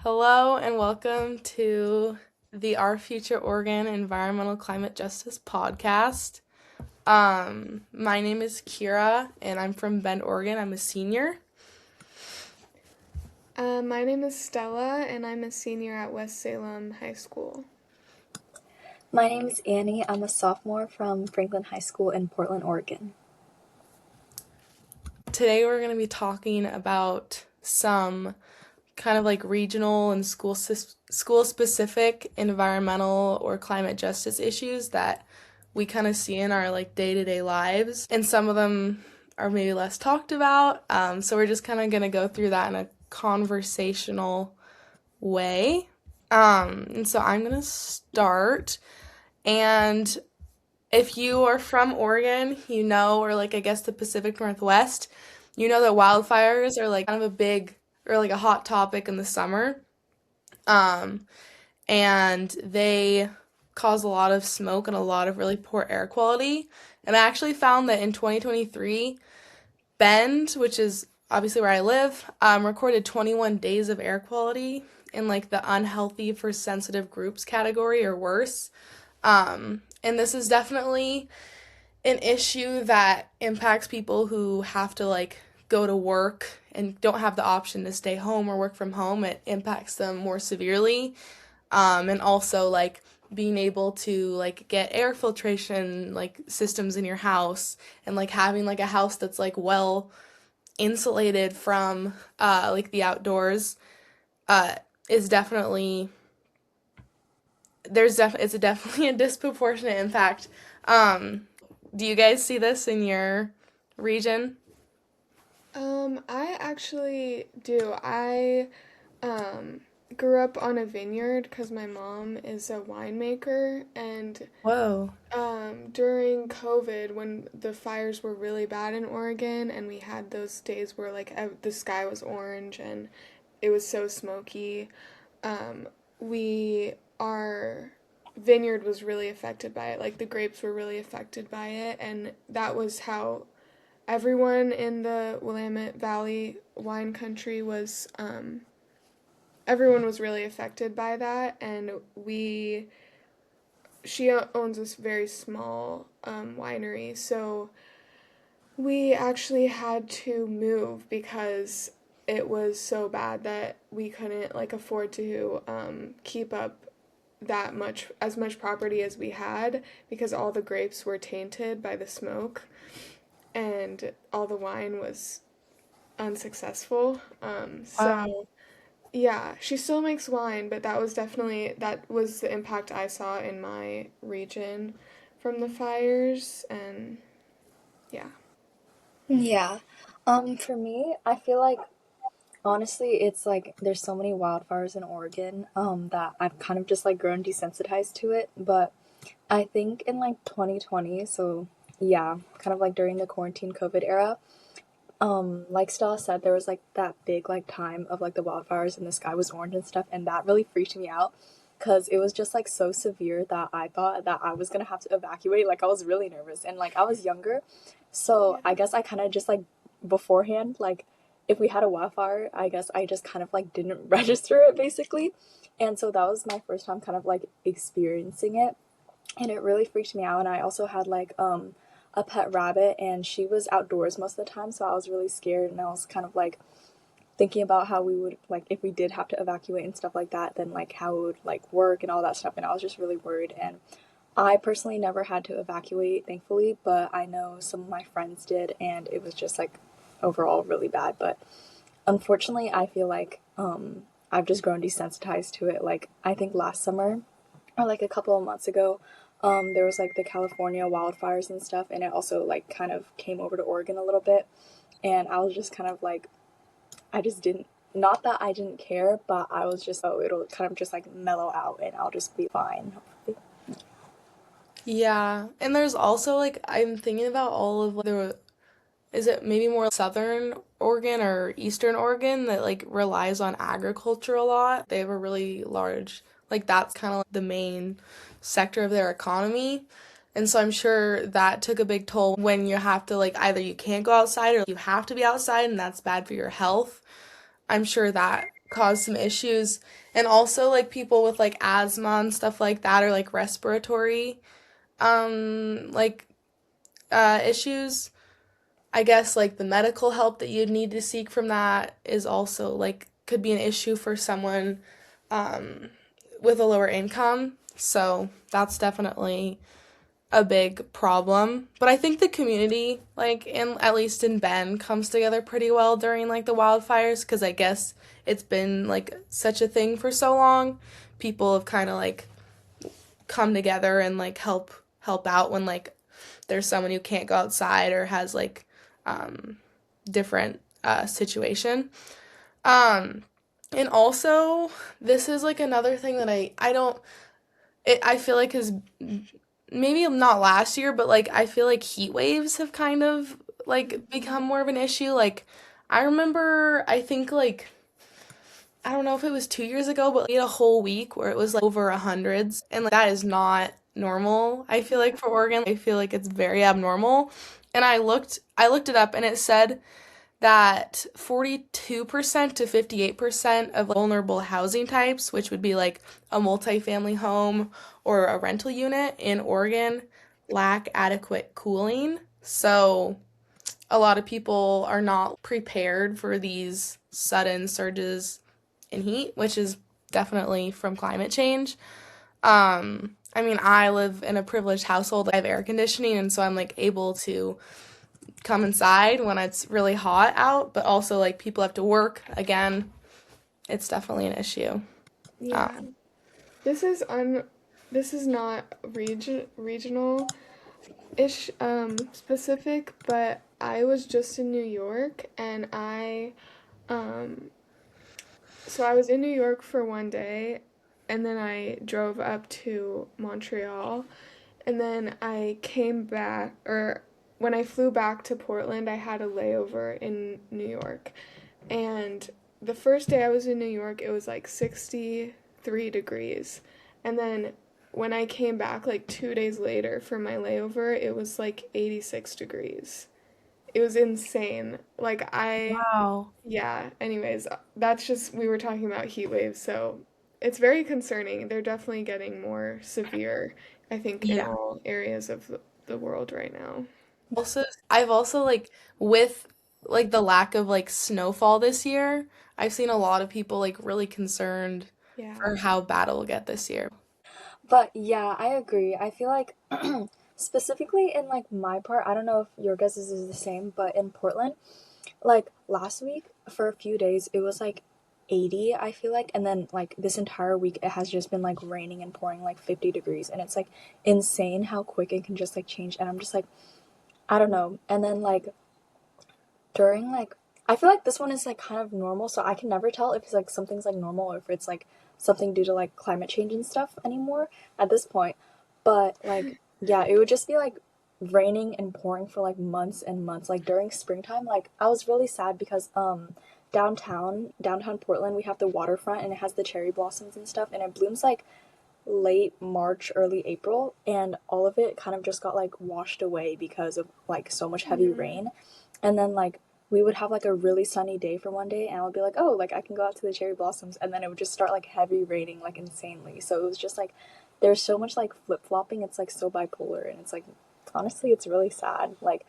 Hello and welcome to the Our Future Oregon Environmental Climate Justice podcast. My name is Kira and I'm from Bend, Oregon. I'm a senior. My name is Stella, and I'm a senior at West Salem High School. My name is Annie. I'm a sophomore from Franklin High School in Portland, Oregon. Today we're going to be talking about some kind of like regional and school specific environmental or climate justice issues that we kind of see in our like day-to-day lives, and some of them are maybe less talked about. So we're just kind of going to go through that in a conversational way. And so I'm going to start. And if you are from Oregon, or like I guess the Pacific Northwest, you know that wildfires are like kind of a big or like a hot topic in the summer. And they cause a lot of smoke and a lot of really poor air quality. And I actually found that in 2023, Bend, which is obviously where I live, recorded 21 days of air quality in like the unhealthy for sensitive groups category or worse. And this is definitely an issue that impacts people who have to like go to work and don't have the option to stay home or work from home. It impacts them more severely. And also like being able to like get air filtration like systems in your house and like having like a house that's like well insulated from like the outdoors is definitely it's definitely a disproportionate impact. Do you guys see this in your region? I actually do. I grew up on a vineyard because my mom is a winemaker, and Whoa. during COVID, when the fires were really bad in Oregon, and we had those days where like the sky was orange and it was so smoky, we our vineyard was really affected by it. Like the grapes were really affected by it, and that was how everyone in the Willamette Valley wine country was. Everyone was really affected by that, and she owns this very small winery, so we actually had to move because it was so bad that we couldn't like afford to keep up as much property as we had, because all the grapes were tainted by the smoke and all the wine was unsuccessful. Wow. So yeah, she still makes wine, but that was the impact I saw in my region from the fires, and yeah. Yeah. For me, I feel like honestly, it's like there's so many wildfires in Oregon that I've kind of just like grown desensitized to it. But I think in like 2020, so yeah, kind of like during the quarantine COVID era, like Stella said, there was like that big like time of like the wildfires and the sky was orange and stuff, and that really freaked me out because it was just like so severe that I thought that I was gonna have to evacuate. Like I was really nervous, and like I was younger, so I guess I kind of just like beforehand, like if we had a wildfire, I guess I just kind of like didn't register it basically, and so that was my first time kind of like experiencing it, and it really freaked me out. And I also had like a pet rabbit, and she was outdoors most of the time, so I was really scared, and I was kind of like thinking about how we would like if we did have to evacuate and stuff like that, then like how it would like work and all that stuff, and I was just really worried. And I personally never had to evacuate, thankfully, but I know some of my friends did, and it was just like overall really bad. But unfortunately, I feel like I've just grown desensitized to it. Like I think last summer or like a couple of months ago, there was like the California wildfires and stuff, and it also like kind of came over to Oregon a little bit, and I was just kind of like, I just didn't, not that I didn't care, but I was just, oh, it'll kind of just like mellow out and I'll just be fine. Yeah. And there's also like I'm thinking about all of like, is it maybe more southern Oregon or eastern Oregon that like relies on agriculture a lot? They have a really large like that's kind of like the main sector of their economy. And so I'm sure that took a big toll when you have to like either you can't go outside or you have to be outside and that's bad for your health. I'm sure that cause some issues. And also like people with like asthma and stuff like that, or like respiratory like issues. I guess like the medical help that you'd need to seek from that is also like could be an issue for someone um, with a lower income. So that's definitely a big problem. But I think the community, like in at least in Bend, comes together pretty well during like the wildfires because I guess it's been like such a thing for so long. People have kind of like come together and like help out when like there's someone who can't go outside or has like um, different situation. Um, and also, this is like another thing that I don't I feel like is maybe not last year, but like I feel like heat waves have kind of like become more of an issue. Like I remember, I think like I don't know if it was 2 years ago, but we had a whole week where it was like over hundreds, and like that is not normal. I feel like for Oregon, I feel like it's very abnormal. And I looked it up, and it said that 42% to 58% of vulnerable housing types, which would be like a multifamily home or a rental unit in Oregon, lack adequate cooling. So a lot of people are not prepared for these sudden surges in heat, which is definitely from climate change. I mean, I live in a privileged household. I have air conditioning, and so I'm like able to come inside when it's really hot out, but also like people have to work. Again, it's definitely an issue. Yeah. Um, This is un this is not regional ish specific, but I was just in New York and um I was in New York for one day and then I drove up to Montreal and then I came back, or when I flew back to Portland, I had a layover in New York. And the first day I was in New York, it was like 63 degrees. And then when I came back like 2 days later for my layover, it was like 86 degrees. It was insane. wow. Yeah, anyways, that's just, we were talking about heat waves, so it's very concerning. They're definitely getting more severe, I think, in Yeah. all areas of the world right now. Also, I've also like with like the lack of like snowfall this year, I've seen a lot of people like really concerned Yeah. for how bad it'll get this year. But yeah, I agree. I feel like specifically in like my part, I don't know if your guys' is the same, but in Portland, like last week for a few days it was like 80, I feel like, and then like this entire week it has just been like raining and pouring like 50 degrees, and it's like insane how quick it can just like change, and I'm just like I don't know. And then like during like I feel like this one is like kind of normal, so I can never tell if it's like something's like normal or if it's like something due to like climate change and stuff anymore at this point. But like yeah, it would just be like raining and pouring for like months and months. Like during springtime, like I was really sad because downtown Portland, we have the waterfront and it has the cherry blossoms and stuff, and it blooms like late March, early April, and all of it kind of just got like washed away because of like so much heavy Mm. rain. And then like we would have like a really sunny day for one day and I would be like, "Oh, like I can go out to the cherry blossoms." And then it would just start like heavy raining like insanely. So it was just like there's so much like flip-flopping. It's like so bipolar, and it's like honestly it's really sad. Like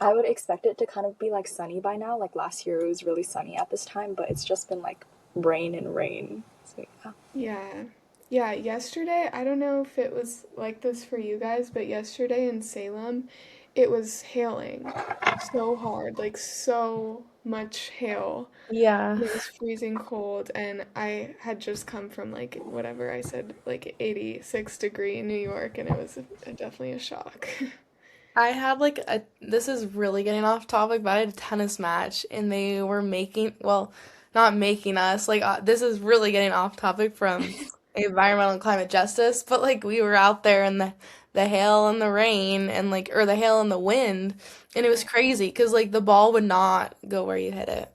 I would expect it to kind of be like sunny by now. Like last year it was really sunny at this time, but it's just been like rain and rain. So yeah. Yeah. Yeah, yesterday, I don't know if it was like this for you guys, but yesterday in Salem, it was hailing so hard, like so much hail. Yeah. And it was freezing cold, and I had just come from like whatever I said, like 86-degree New York, and it was definitely a shock. I had like a this is really getting off topic, but I had a tennis match and they were making well, not making us like this is really getting off topic from environmental and climate justice, but like we were out there in the hail and the rain and like or the hail and the wind, and it was Yeah. crazy because like the ball would not go where you hit it.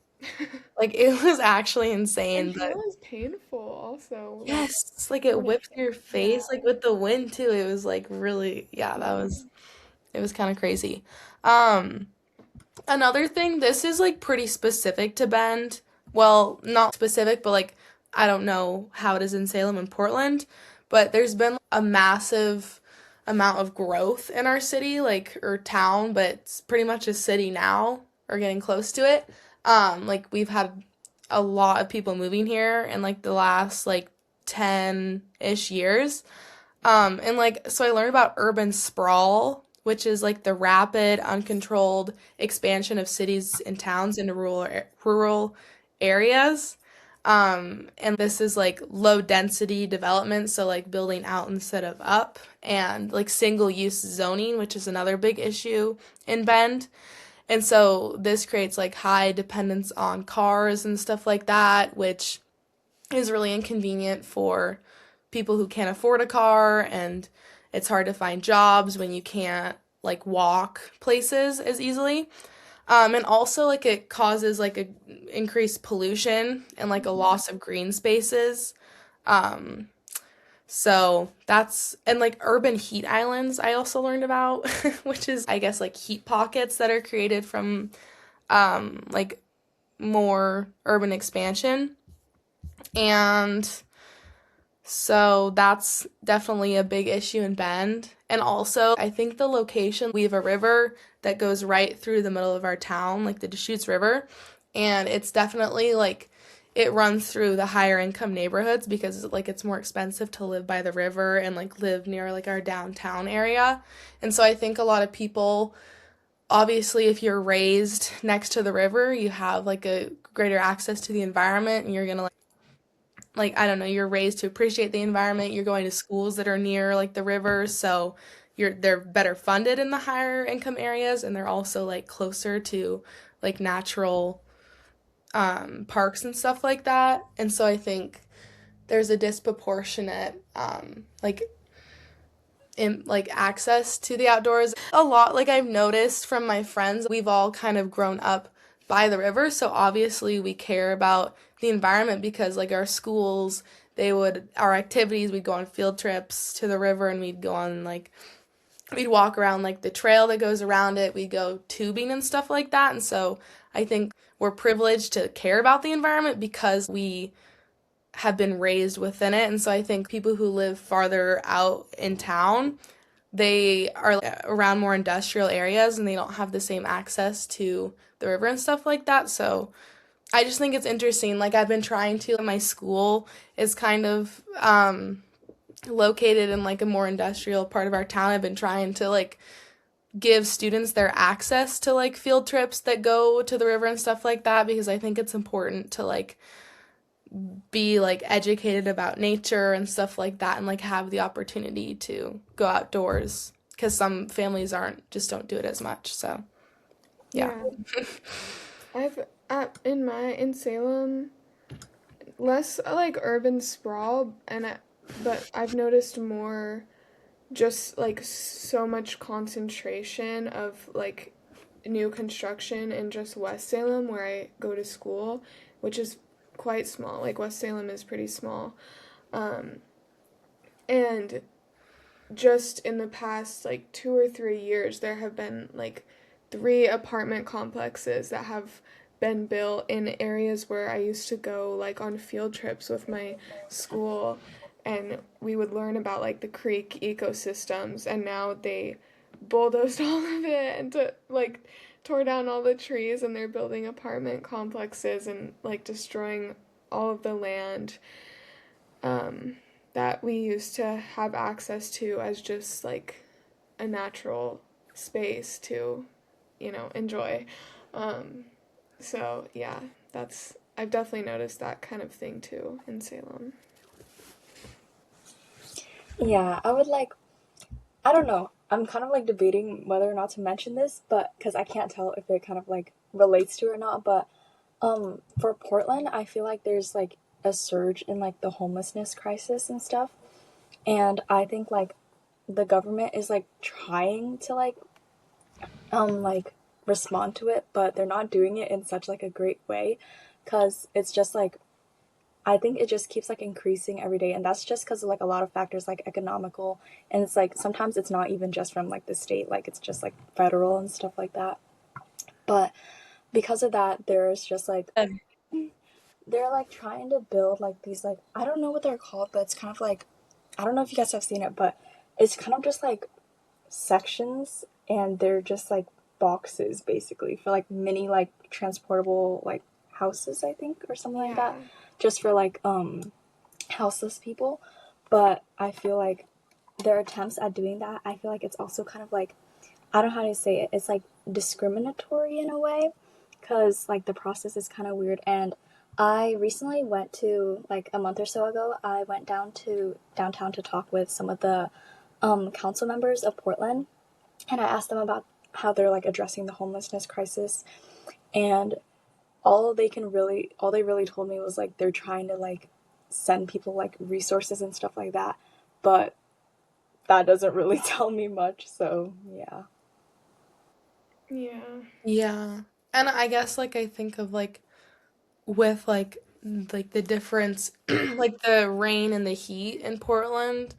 Like it was actually And insane, but hail is painful also, like yes, like it when it whipped your yeah. face like with the wind too. It was like really yeah, that was Mhm. it was kind of crazy. Um Another thing, this is like pretty specific to Bend, well, not specific, but like I don't know how it is in Salem and Portland, but there's been a massive amount of growth in our city, like or town, but it's pretty much a city now or getting close to it. Like we've had a lot of people moving here in like the last like 10-ish years. And like, so I learned about urban sprawl, which is like the rapid, uncontrolled expansion of cities and towns into rural areas. And this is like low density development, so like building out instead of up, and like single use zoning, which is another big issue in Bend. And so this creates like high dependence on cars and stuff like that, which is really inconvenient for people who can't afford a car, and it's hard to find jobs when you can't like walk places as easily. And also like it causes like a increased pollution and like a loss of green spaces. Um, so that's and like urban heat islands I also learned about, which is I guess like heat pockets that are created from like more urban expansion. And so that's definitely a big issue in Bend. And also, I think the location, we have a river that goes right through the middle of our town, like the Deschutes River. And it's definitely like it runs through the higher income neighborhoods because like it's more expensive to live by the river and like live near like our downtown area. And so I think a lot of people, obviously, if you're raised next to the river, you have like a greater access to the environment and you're gonna like I don't know, you're raised to appreciate the environment. You're going to schools that are near like the river, so they're better funded in the higher income areas, and they're also like closer to like natural parks and stuff like that. And so I think there's a disproportionate in like access to the outdoors. A lot like I've noticed from my friends, we've all kind of grown up by the river, so obviously we care about the environment because like our schools, they would our activities, we'd go on field trips to the river and we'd go on like we'd walk around like the trail that goes around it, we'd go tubing and stuff like that. And so I think we're privileged to care about the environment because we have been raised within it. And so I think people who live farther out in town, they are around more industrial areas and they don't have the same access to the river and stuff like that. So I just think it's interesting. Like I've been trying to, my school is kind of located in like a more industrial part of our town. I've been trying to like give students their access to like field trips that go to the river and stuff like that because I think it's important to like be like educated about nature and stuff like that and like have the opportunity to go outdoors because some families aren't just don't do it as much. So yeah. Yeah. I've in Salem less like urban sprawl but I've noticed more just like so much concentration of like new construction in just West Salem where I go to school, which is quite small. Like West Salem is pretty small. Um, and just in the past like 2 or 3 years, there have been like 3 apartment complexes that have been built in areas where I used to go like on field trips with my school and we would learn about like the creek ecosystems and now they bulldozed all of it and like tore down all the trees and they're building apartment complexes and like destroying all of the land um, that we used to have access to as just like a natural space to, enjoy. Um, so yeah, I've definitely noticed that kind of thing too in Salem. Yeah, I don't know. I'm kind of like debating whether or not to mention this, but because I can't tell if it kind of like relates to it or not. But for Portland, I feel like there's like a surge in like the homelessness crisis and stuff. And I think like the government is like trying to like respond to it, but they're not doing it in such like a great way because it's just like I think it just keeps like increasing every day, and that's just because of like a lot of factors like economical, and it's like sometimes it's not even just from like the state, like it's just like federal and stuff like that. But because of that, there's just like they're like trying to build like these like I don't know what they're called, but it's kind of like I don't know if you guys have seen it, but it's kind of just like sections and they're just like boxes basically for like mini like transportable like houses I think or something like that Yeah. just for like houseless people. But I feel like their attempts at doing that, I feel like it's also kind of like I don't know how to say it. It's like discriminatory in a way because like the process is kind of weird. And I recently went to like a month or so ago. I went down to downtown to talk with some of the council members of Portland, and I asked them about how they're like addressing the homelessness crisis. And all they really told me was like they're trying to like send people like resources and stuff like that, but that doesn't really tell me much. So yeah. Yeah. Yeah. And I guess like I think of with like the difference like the rain and the heat in Portland,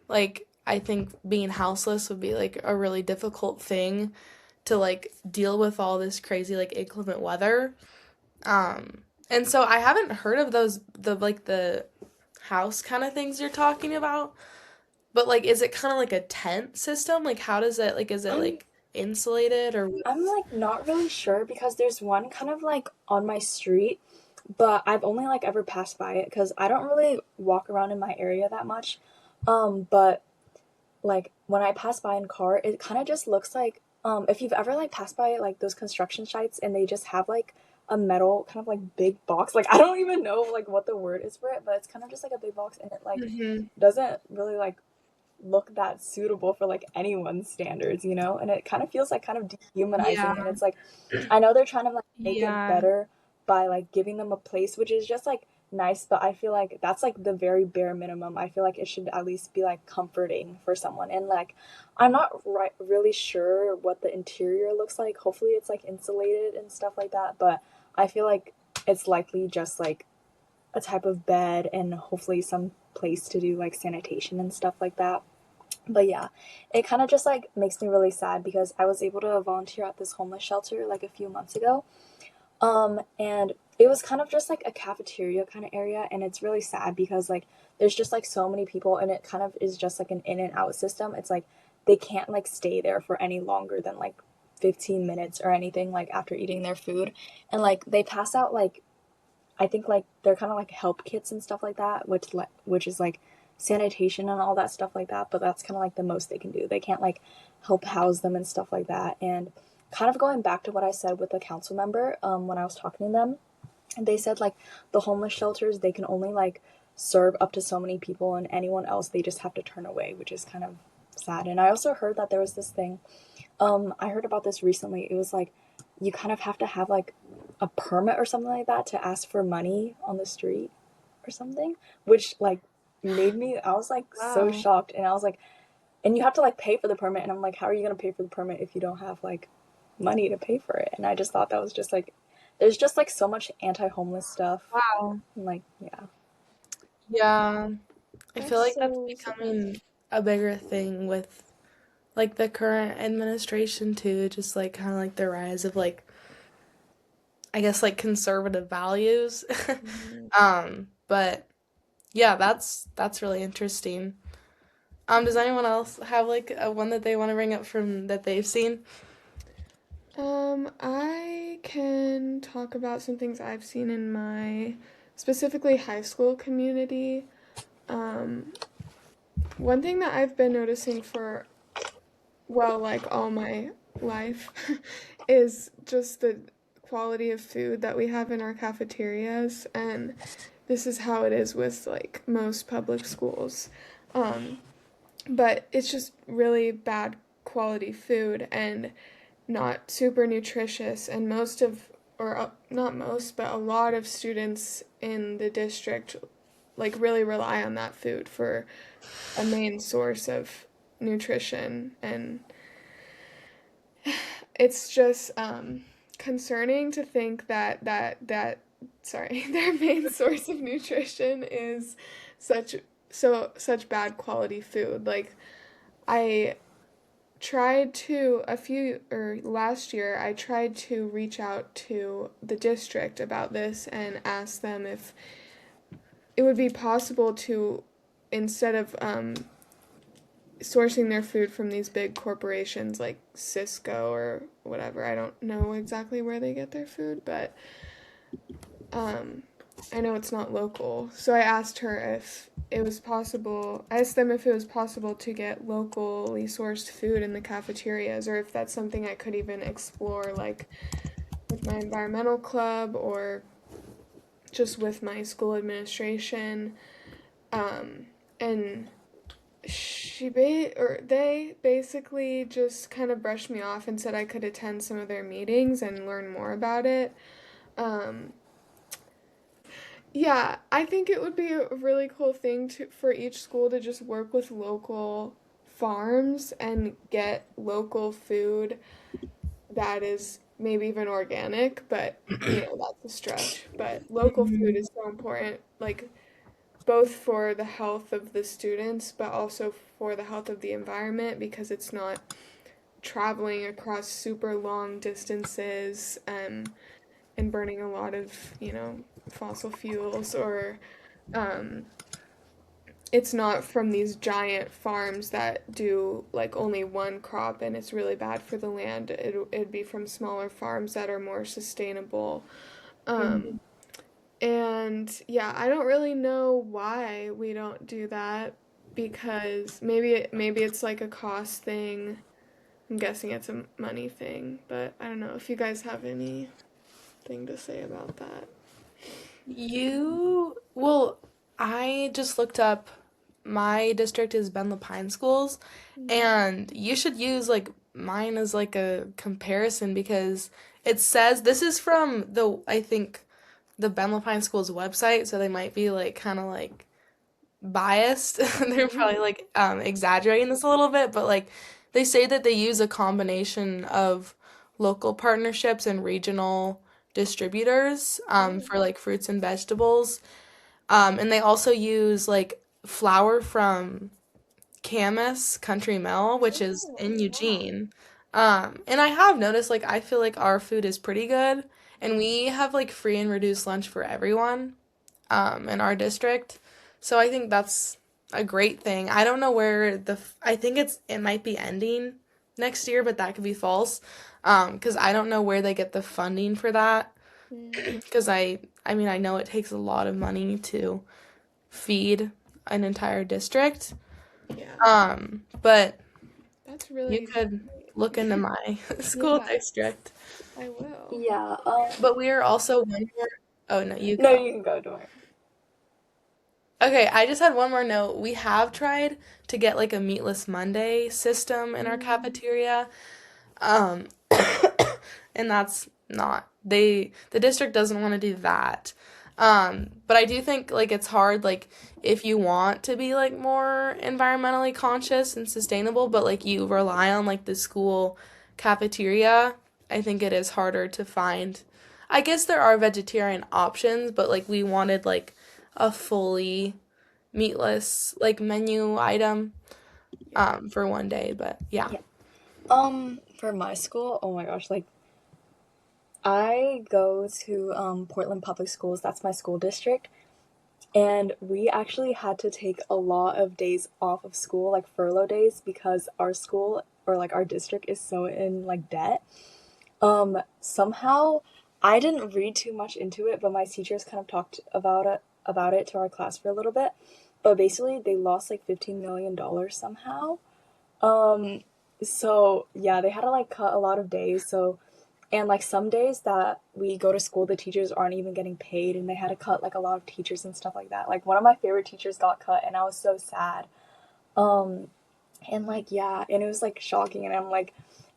like I think being houseless would be like a really difficult thing to like deal with all this crazy like inclement weather. And so I haven't heard of the house kind of things you're talking about, but like is it kind of like a tent system? Like how does it like is it I'm like insulated or I'm what's like not really sure because there's one kind of like on my street, but I've only like ever passed by it because I don't really walk around in my area that much. But like when I pass by in car, it kind of just looks like if you've ever like passed by like those construction sites and they just have like a metal kind of like big box. Like I don't even know like what the word is for it, but it's kind of just like a big box and it like Mhm. doesn't really like look that suitable for like anyone's standards, you know? And it kind of feels like kind of Yeah. dehumanizing and it's like I know they're trying to like make it Yeah. better by like giving them a place which is just like nice, but I feel like that's like the very bare minimum. I feel like it should at least be like comforting for someone. And like I'm not really sure what the interior looks like. Hopefully it's like insulated and stuff like that, but I feel like it's likely just like a type of bed and hopefully some place to do like sanitation and stuff like that. But yeah, it kind of just like makes me really sad because I was able to volunteer at this homeless shelter like a few months ago. And it was kind of just like a cafeteria kind of area, and it's really sad because like there's just like so many people, and it kind of is just like an in and out system. It's like they can't like stay there for any longer than like 15 minutes or anything like after eating their food. And like they pass out like I think like they're kind of like help kits and stuff like that, which is like sanitation and all that stuff like that. But that's kind of like the most they can do. They can't like help house them and stuff like that. And kind of going back to what I said with the council member, when I was talking to them, they said like the homeless shelters they can only like serve up to so many people, and anyone else they just have to turn away, which is kind of sad. And I also heard that there was this thing I heard about this recently. It was like you kind of have to have like a permit or something like that to ask for money on the street or something, which like made me I was like so Wow. shocked and I was like and you have to like pay for the permit and I'm like how are you going to pay for the permit if you don't have like money to pay for it? And I just thought that was just like there's just like so much anti-homeless stuff Wow. and like yeah. Yeah. I feel That's like that's so sad. becoming a bigger thing with like the current administration too, just like kind of like the rise of like I guess like conservative values. Mhm. But yeah, that's really interesting. Does anyone else have like a one that they want to bring up from that they've seen? I can talk about some things I've seen in my specifically high school community. Um, One thing that I've been noticing for, well, like all my life, is just the quality of food that we have in our cafeterias. And this is how it is with like most public schools. Um, but it's just really bad quality food and not super nutritious. And most of, or not most, but a lot of students in the district like really rely on that food for a main source of nutrition. And it's just concerning to think that sorry, their main source of nutrition is such such bad quality food. Like I tried to a few or last year I tried to reach out to the district about this and ask them if it would be possible to, instead of sourcing their food from these big corporations like Cisco or whatever. I don't know exactly where they get their food, but um, I know it's not local. So I asked her if it was possible. I asked them if it was possible to get locally sourced food in the cafeterias, or if that's something I could even explore, like with my environmental club or just with my school administration. And they basically just kind of brushed me off and said I could attend some of their meetings and learn more about it. Um, yeah, I think it would be a really cool thing to for each school to just work with local farms and get local food that is maybe even organic, but that's a stretch. But local food is so important, like both for the health of the students, but also for the health of the environment because it's not traveling across super long distances and burning a lot of, fossil fuels or um, it's not from these giant farms that do like only one crop and it's really bad for the land. It'd be from smaller farms that are more sustainable. Um, And yeah, I don't really know why we don't do that because maybe it's like a cost thing. I'm guessing it's a money thing, but I don't know if you guys have anything to say about that. Well, I just looked up my district is Ben Pine Schools, and you should use like mine as like a comparison because it says this is from I think the Ben Pine Schools website, so they might be like kind of like biased. They're probably like exaggerating this a little bit, but like they say that they use a combination of local partnerships and regional distributors for like fruits and vegetables. And they also use like flour from Camus Country Mill, which is Oh, in wow. Eugene. And I have noticed like I feel like our food is pretty good, and we have like free and reduced lunch for everyone in our district. So I think that's a great thing. I don't know where I think it might be ending next year, but that could be false. Because I don't know where they get the funding for that. Mm, Because I mean, I know it takes a lot of money to feed an entire district. yeah, But that's you really could look great. into my school Yeah, district. I will. Yeah. But we are also one more. Oh no, you No, go. you can go, don't worry. Okay, I just had one more note. We have tried to get like a meatless Monday system in our Mm, cafeteria. Um, and that's not the district doesn't want to do that. But I do think like it's hard like if you want to be like more environmentally conscious and sustainable, but like you rely on like the school cafeteria, I think it is harder to find. I guess there are vegetarian options, but like we wanted like a fully meatless like menu item yeah. for one day, but yeah. Yeah. For my school, oh my gosh, like I go to Portland Public Schools. That's my school district. And we actually had to take a lot of days off of school, like furlough days, because our school or like our district is so in like debt. Somehow I didn't read too much into it, but my teachers kind of talked about it to our class for a little bit. But basically they lost like $15 million somehow. Um, so yeah, they had to like cut a lot of days. So and like some days that we go to school, the teachers aren't even getting paid, and they had to cut like a lot of teachers and stuff like that. Like one of my favorite teachers got cut, and I was so sad. Um, and like yeah, and it was like shocking, and I'm like,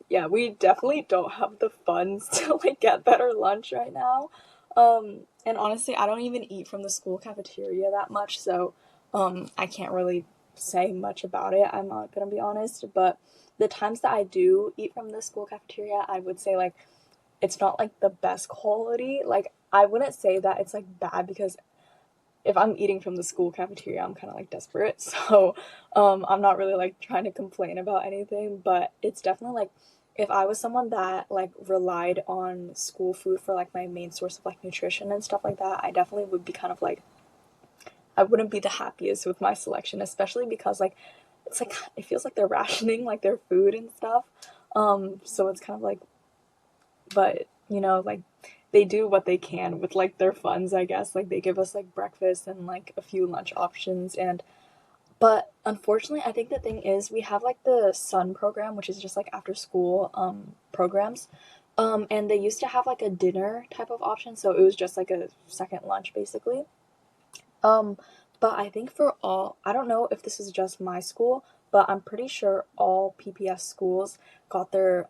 yeah, we definitely don't have the funds to like get better lunch right now. And honestly, I don't even eat from the school cafeteria that much, so I can't really say much about it. I'm not gonna be honest, but the times that I do eat from the school cafeteria, I would say like it's not like the best quality. Like I wouldn't say that it's like bad because if I'm eating from the school cafeteria, I'm kind of like desperate. So I'm not really like trying to complain about anything, but it's definitely like if I was someone that like relied on school food for like my main source of like nutrition and stuff like that, I definitely would be kind of like I wouldn't be the happiest with my selection, especially because like it's like it feels like they're rationing like their food and stuff. So it's kind of like, but like they do what they can with like their funds, I guess. Like they give us like breakfast and like a few lunch options, and but unfortunately, I think the thing is we have like the Sun program, which is just like after school programs. And they used to have like a dinner type of option, so it was just like a second lunch basically. Um, but I think for all, I don't know if this is just my school, but I'm pretty sure all PPS schools got their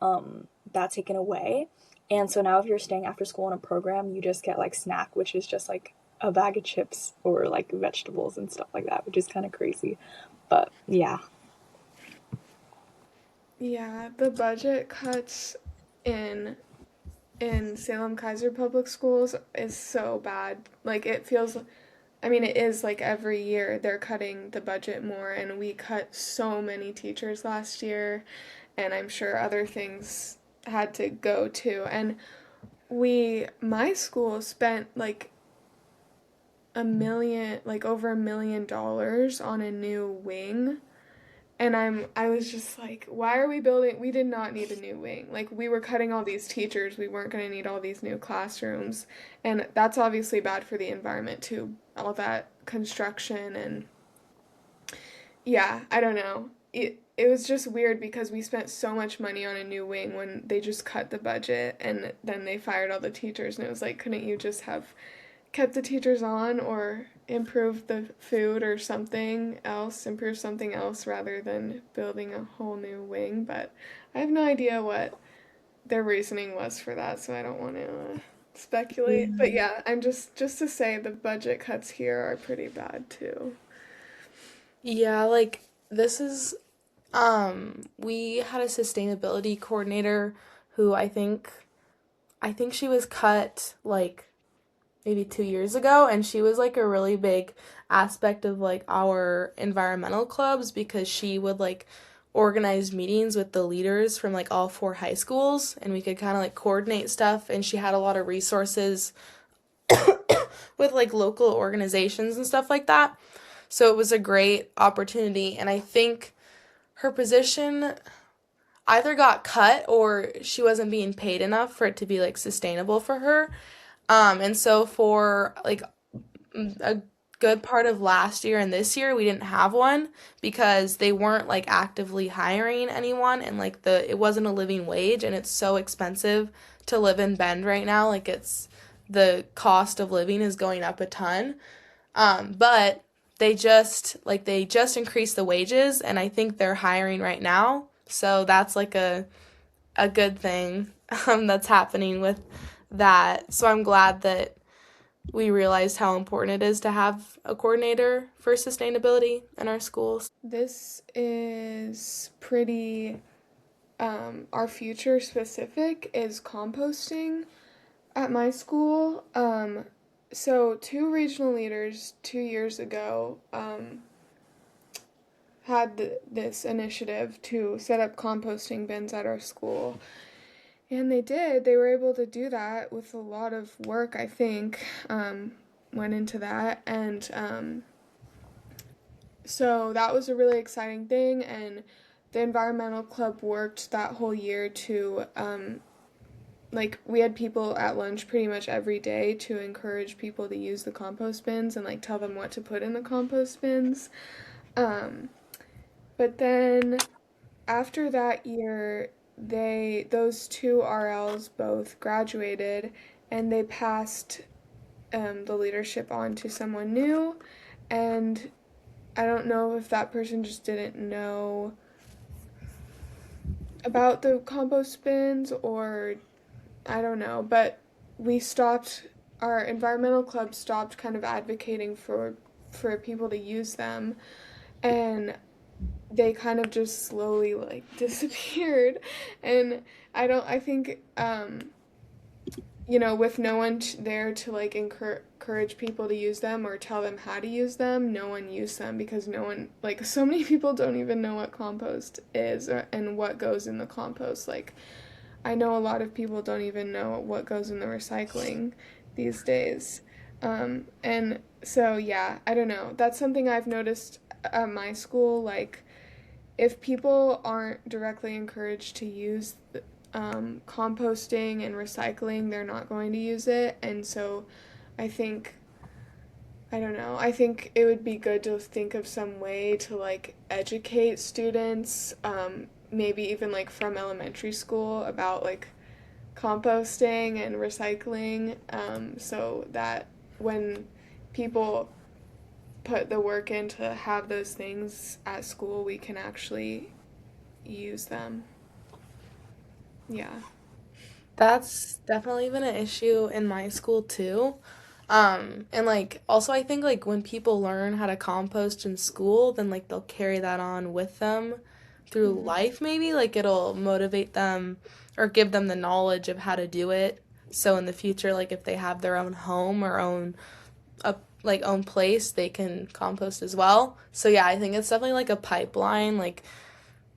that taken away. And so now if you're staying after school in a program, you just get like snack, which is just like a bag of chips or like vegetables and stuff like that, which is kind of crazy. But yeah. Yeah, the budget cuts in Salem Kaiser Public Schools is so bad. Like it feels I mean it is like every year they're cutting the budget more, and we cut so many teachers last year, and I'm sure other things had to go too. And my school spent like like over $1 million on a new wing. And I was just like, why are we building? We did not need a new wing. Like we were cutting all these teachers. We weren't going to need all these new classrooms. And that's obviously bad for the environment too. All that construction and yeah, I don't know. It was just weird because we spent so much money on a new wing when they just cut the budget and then they fired all the teachers, and it was like, couldn't you just have kept the teachers on or improve the food or improve something else rather than building a whole new wing? But I have no idea what their reasoning was for that, so I don't want to speculate. But Yeah. yeah, I'm just to say the budget cuts here are pretty bad too. Yeah, like this is we had a sustainability coordinator who I think she was cut like maybe 2 years ago, and she was like a really big aspect of like our environmental clubs because she would like organize meetings with the leaders from like all four high schools, and we could kind of like coordinate stuff, and she had a lot of resources with like local organizations and stuff like that. So it was a great opportunity, and I think her position either got cut or she wasn't being paid enough for it to be like sustainable for her. And so for like a good part of last year and this year we didn't have one because they weren't like actively hiring anyone, and like the it wasn't a living wage, and it's so expensive to live in Bend right now. Like it's the cost of living is going up a ton. But they just increased the wages, and I think they're hiring right now. So that's like a good thing that's happening with that. So I'm glad that we realized how important it is to have a coordinator for sustainability in our schools. This is pretty our future specific is composting at my school. So two regional leaders 2 years ago had this initiative to set up composting bins at our school. And they did. They were able to do that with a lot of work, I think, went into that. And so that was a really exciting thing. And the environmental club worked that whole year to like we had people at lunch pretty much every day to encourage people to use the compost bins and like tell them what to put in the compost bins. Um, but then after that year, those two RLs both graduated, and they passed the leadership on to someone new, and I don't know if that person just didn't know about the compost bins or I don't know, but we stopped our environmental club stopped kind of advocating for people to use them, and they kind of just slowly like disappeared. And I think with no one there to like encourage people to use them or tell them how to use them, no one used them because no one, like, so many people don't even know what compost is and what goes in the compost. Like, I know a lot of people don't even know what goes in the recycling these days. And so, yeah, I don't know. That's something I've noticed at my school. Like, if people aren't directly encouraged to use composting and recycling, they're not going to use it. And so I think, I don't know, I think it would be good to think of some way to like educate students, maybe even like from elementary school about like composting and recycling, so that when people put the work in to have those things at school, we can actually use them. Yeah. That's definitely been an issue in my school too. And like also I think like when people learn how to compost in school, then like they'll carry that on with them through Hmm. life maybe. Like it'll motivate them or give them the knowledge of how to do it. So in the future, like if they have their own home or own place, they can compost as well. So yeah, I think it's definitely like a pipeline. Like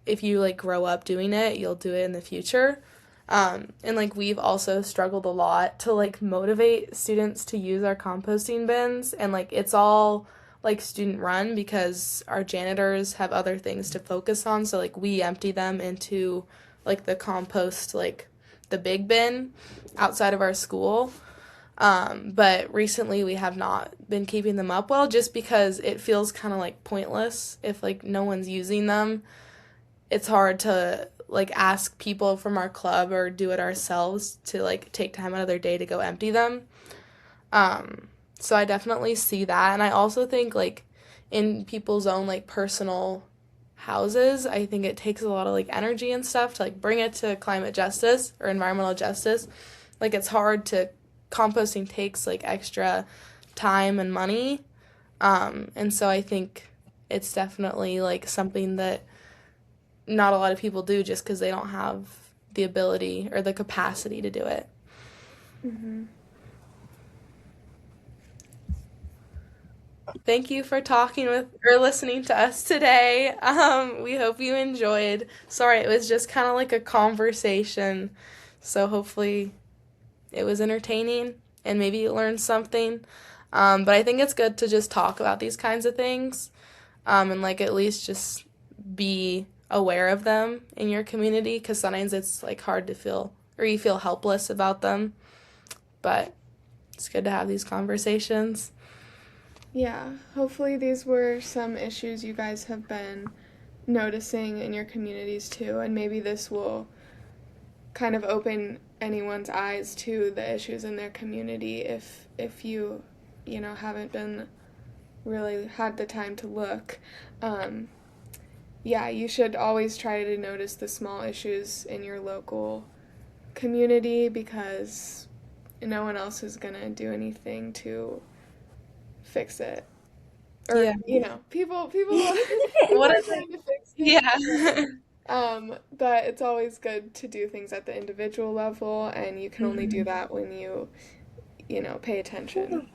if you like grow up doing it, you'll do it in the future. And like we've also struggled a lot to like motivate students to use our composting bins, and like it's all like student run because our janitors have other things to focus on. So like we empty them into like the compost, like the big bin outside of our school. But recently we have not been keeping them up well just because it feels kind of like pointless if like no one's using them. It's hard to like ask people from our club or do it ourselves to like take time out of their day to go empty them. So I definitely see that, and I also think like in people's own like personal houses, I think it takes a lot of like energy and stuff to like bring it to climate justice or environmental justice. Like it's hard to composting takes like extra time and money. And so I think it's definitely like something that not a lot of people do just because they don't have the ability or the capacity to do it. Hmm. Thank you for talking with or listening to us today. We hope you enjoyed. Sorry, it was just kind of like a conversation. So hopefully it was entertaining and maybe you learned something. But I think it's good to just talk about these kinds of things, and like at least just be aware of them in your community because sometimes it's like hard to feel or you feel helpless about them. But it's good to have these conversations. Yeah, hopefully these were some issues you guys have been noticing in your communities too, and maybe this will kind of open anyone's eyes to the issues in their community if you haven't been really had the time to look. Um, yeah, you should always try to notice the small issues in your local community because no one else is gonna do anything to fix it. Or Yeah. people What are is it? trying to fix things. Yeah. But it's always good to do things at the individual level, and you can only do Mhm. that when you pay attention.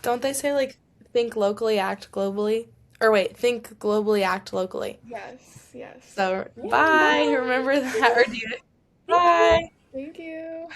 Don't they say like think locally, act globally? Or wait, think globally, act locally. Yes, yes. So Yeah, bye. bye. Remember Thank that or you. do it. Thank you. Bye. Thank you.